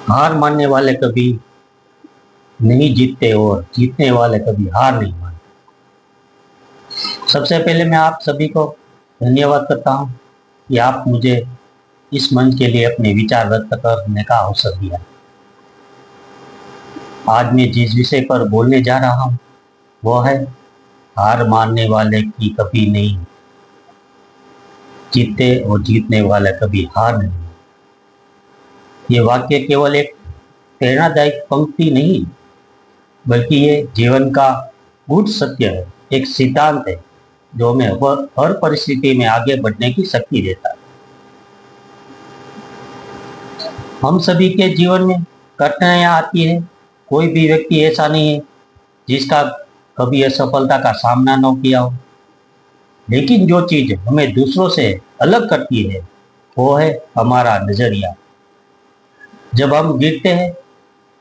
हार मानने वाले कभी नहीं जीतते और जीतने वाले कभी हार नहीं मानते। सबसे पहले मैं आप सभी को धन्यवाद करता हूँ कि आप मुझे इस मंच के लिए अपने विचार व्यक्त करने का अवसर दिया। आज मैं जिस विषय पर बोलने जा रहा हूँ वो है हार मानने वाले की कभी नहीं जीतते और जीतने वाले कभी हार नहीं। ये वाक्य केवल एक प्रेरणादायक पंक्ति नहीं बल्कि ये जीवन का गूढ़ सत्य है, एक सिद्धांत है जो हमें हर परिस्थिति में आगे बढ़ने की शक्ति देता है। हम सभी के जीवन में कठिनाइयां आती है, कोई भी व्यक्ति ऐसा नहीं है जिसका कभी असफलता का सामना न किया हो। लेकिन जो चीज हमें दूसरों से अलग करती है वो है हमारा नजरिया। जब हम गिरते हैं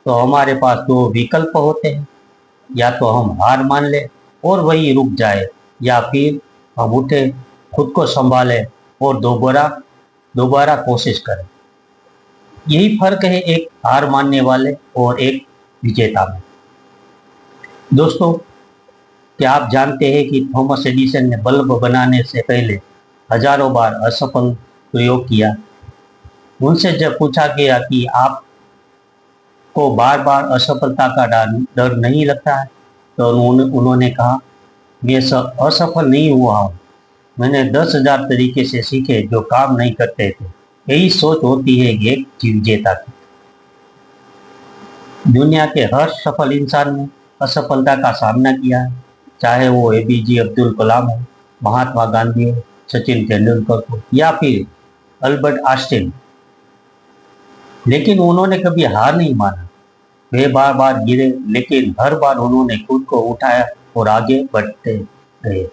तो हमारे पास दो विकल्प होते हैं, या तो हम हार मान ले और वही रुक जाए, या फिर हम उठे, खुद को संभाले और दोबारा दोबारा कोशिश करें। यही फर्क है एक हार मानने वाले और एक विजेता में। दोस्तों, क्या आप जानते हैं कि थॉमस एडिसन ने बल्ब बनाने से पहले हजारों बार असफल प्रयोग किया। उनसे जब पूछा गया कि आप को बार बार असफलता का डर नहीं लगता है तो उन्होंने कहा, मैं असफल नहीं हुआ हूँ, मैंने 10,000 तरीके से सीखे जो काम नहीं करते थे। यही सोच होती है एक विजेता की। दुनिया के हर सफल इंसान ने असफलता का सामना किया है, चाहे वो एपीजे अब्दुल कलाम हो, महात्मा गांधी हो, सचिन तेंदुलकर हो या फिर अल्बर्ट आइंस्टाइन। लेकिन उन्होंने कभी हार नहीं माना। वे बार बार गिरे लेकिन हर बार उन्होंने खुद को उठाया और आगे बढ़ते गए।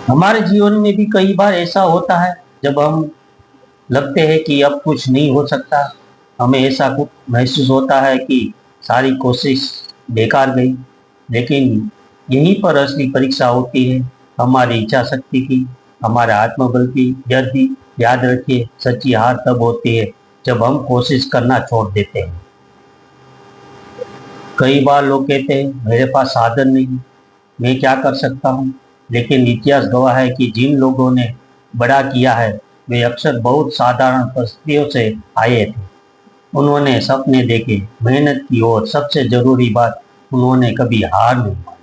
हमारे जीवन में भी कई बार ऐसा होता है जब हम लगते हैं कि अब कुछ नहीं हो सकता। हमें ऐसा महसूस होता है कि सारी कोशिश बेकार गई। लेकिन यहीं पर असली परीक्षा होती है, हमारी इच्छा शक्ति की, हमारे आत्मबल की। याद रखिए, सच्ची हार तब होती है जब हम कोशिश करना छोड़ देते हैं। कई बार लोग कहते हैं मेरे पास साधन नहीं, मैं क्या कर सकता हूँ। लेकिन इतिहास गवाह है कि जिन लोगों ने बड़ा किया है वे अक्सर बहुत साधारण परिस्थितियों से आए थे। उन्होंने सपने देखे, मेहनत की और सबसे जरूरी बात, उन्होंने कभी हार नहीं मानी।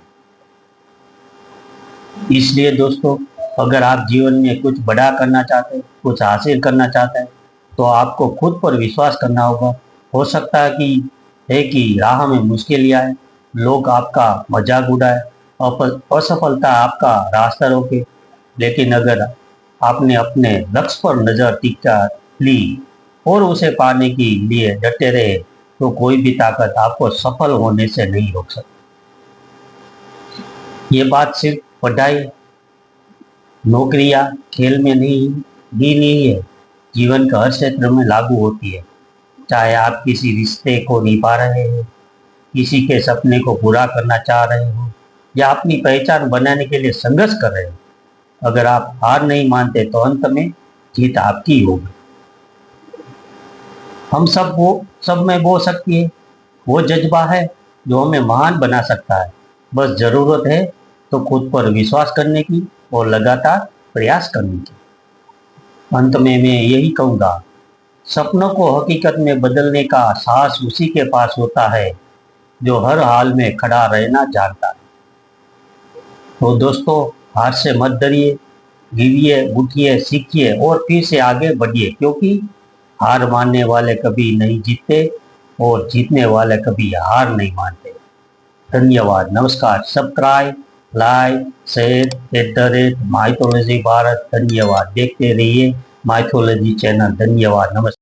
इसलिए दोस्तों, अगर आप जीवन में कुछ बड़ा करना चाहते हैं, कुछ हासिल करना चाहते हैं तो आपको खुद पर विश्वास करना होगा। हो सकता है कि राह में मुश्किलें आए, लोग आपका मजाक उड़ाए, असफलता आपका रास्ता रोके। लेकिन अगर आपने अपने लक्ष्य पर नजर टिका ली और उसे पाने के लिए डटे रहे तो कोई भी ताकत आपको सफल होने से नहीं रोक सकती। ये बात सिर्फ पढ़ाई, नौकरी या खेल में नहीं है, जीवन के हर क्षेत्र में लागू होती है। चाहे आप किसी रिश्ते को निभा रहे हो, किसी के सपने को पूरा करना चाह रहे हो या अपनी पहचान बनाने के लिए संघर्ष कर रहे हो, अगर आप हार नहीं मानते तो अंत में जीत आपकी होगी। हम सब में वो शक्ति है, वो जज्बा है जो हमें महान बना सकता है। बस जरूरत है तो खुद पर विश्वास करने की और लगातार प्रयास करने की। अंत में मैं यही कहूँगा, सपनों को हकीकत में बदलने का साहस उसी के पास होता है जो हर हाल में खड़ा रहना जानता है। तो दोस्तों, हार से मत डरिए, गिरिए, उठिए, सीखिए और फिर से आगे बढ़िए, क्योंकि हार मानने वाले कभी नहीं जीतते और जीतने वाले कभी हार नहीं मानते। धन्यवाद, नमस्कार। Subscribe, like, share @ mythology Bharat. धन्यवाद। देखते रहिए माइथोलॉजी चैनल। धन्यवाद, नमस्कार।